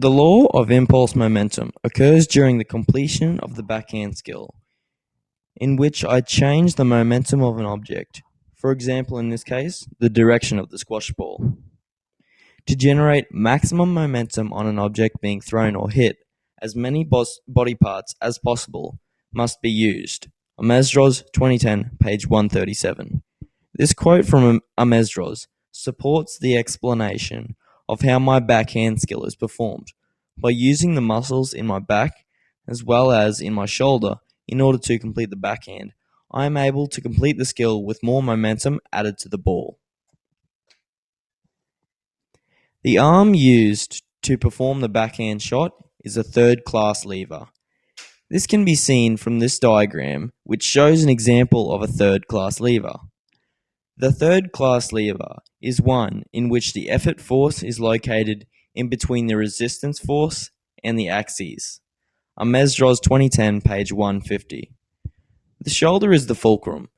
The law of impulse momentum occurs during the completion of the backhand skill, in which I change the momentum of an object, for example in this case, the direction of the squash ball. To generate maximum momentum on an object being thrown or hit, as many body parts as possible must be used. Amesdros 2010, page 137. This quote from Amesdros supports the explanation of how my backhand skill is performed by using the muscles in my back as well as in my shoulder in order to complete the backhand. I am able to complete the skill with more momentum added to the ball. The arm used to perform the backhand shot is a third-class lever. This can be seen from this diagram, which shows an example of a third-class lever. The third-class lever is one in which the effort force is located in between the resistance force and the axes. Amesdros 2010, page 150. The shoulder is the fulcrum.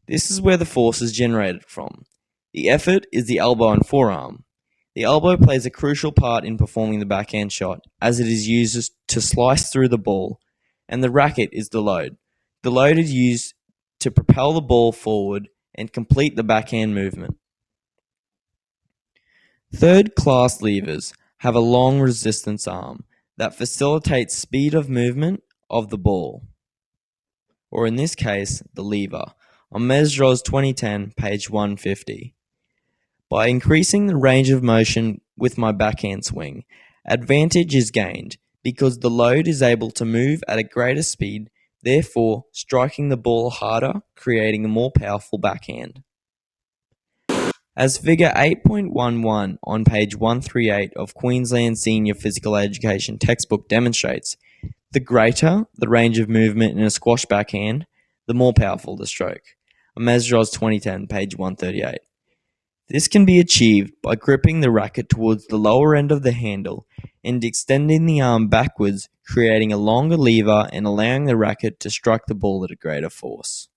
This is where the force is generated from. The effort is the elbow and forearm. The elbow plays a crucial part in performing the backhand shot, as it is used to slice through the ball, and the racket is the load. The load is used to propel the ball forward and complete the backhand movement. Third-class levers have a long resistance arm that facilitates speed of movement of the ball, or in this case, the lever. Amesdros 2010, page 150. By increasing the range of motion with my backhand swing, advantage is gained because the load is able to move at a greater speed, therefore striking the ball harder, creating a more powerful backhand. As figure 8.11 on page 138 of Queensland Senior Physical Education textbook demonstrates, the greater the range of movement in a squash backhand, the more powerful the stroke. Amesdros 2010, page 138. This can be achieved by gripping the racket towards the lower end of the handle and extending the arm backwards, creating a longer lever and allowing the racket to strike the ball at a greater force.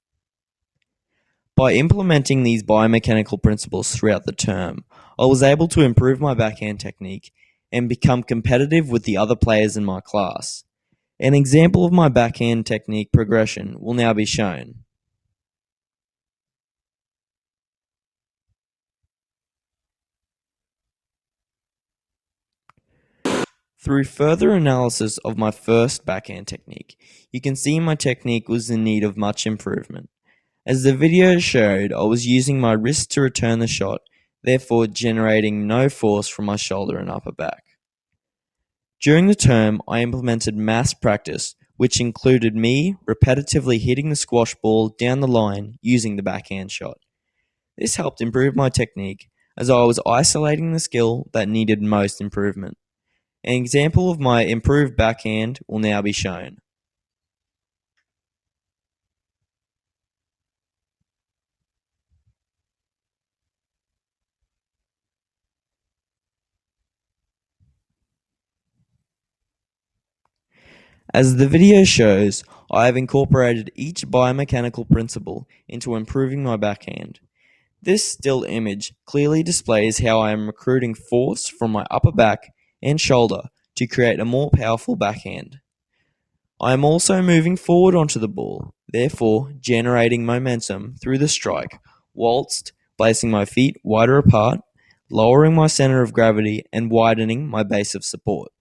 By implementing these biomechanical principles throughout the term, I was able to improve my backhand technique and become competitive with the other players in my class. An example of my backhand technique progression will now be shown. Through further analysis of my first backhand technique, you can see my technique was in need of much improvement. As the video showed, I was using my wrist to return the shot, therefore generating no force from my shoulder and upper back. During the term, I implemented mass practice, which included me repetitively hitting the squash ball down the line using the backhand shot. This helped improve my technique as I was isolating the skill that needed most improvement. An example of my improved backhand will now be shown. As the video shows, I have incorporated each biomechanical principle into improving my backhand. This still image clearly displays how I am recruiting force from my upper back and shoulder to create a more powerful backhand. I am also moving forward onto the ball, therefore generating momentum through the strike, whilst placing my feet wider apart, lowering my center of gravity and widening my base of support.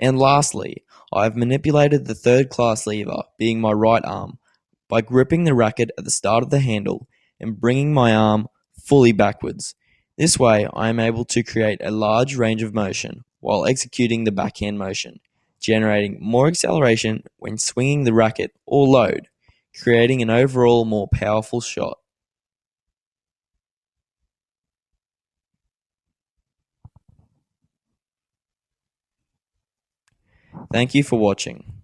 And lastly, I have manipulated the third-class lever, being my right arm, by gripping the racket at the start of the handle and bringing my arm fully backwards. This way, I am able to create a large range of motion while executing the backhand motion, generating more acceleration when swinging the racket or load, creating an overall more powerful shot. Thank you for watching.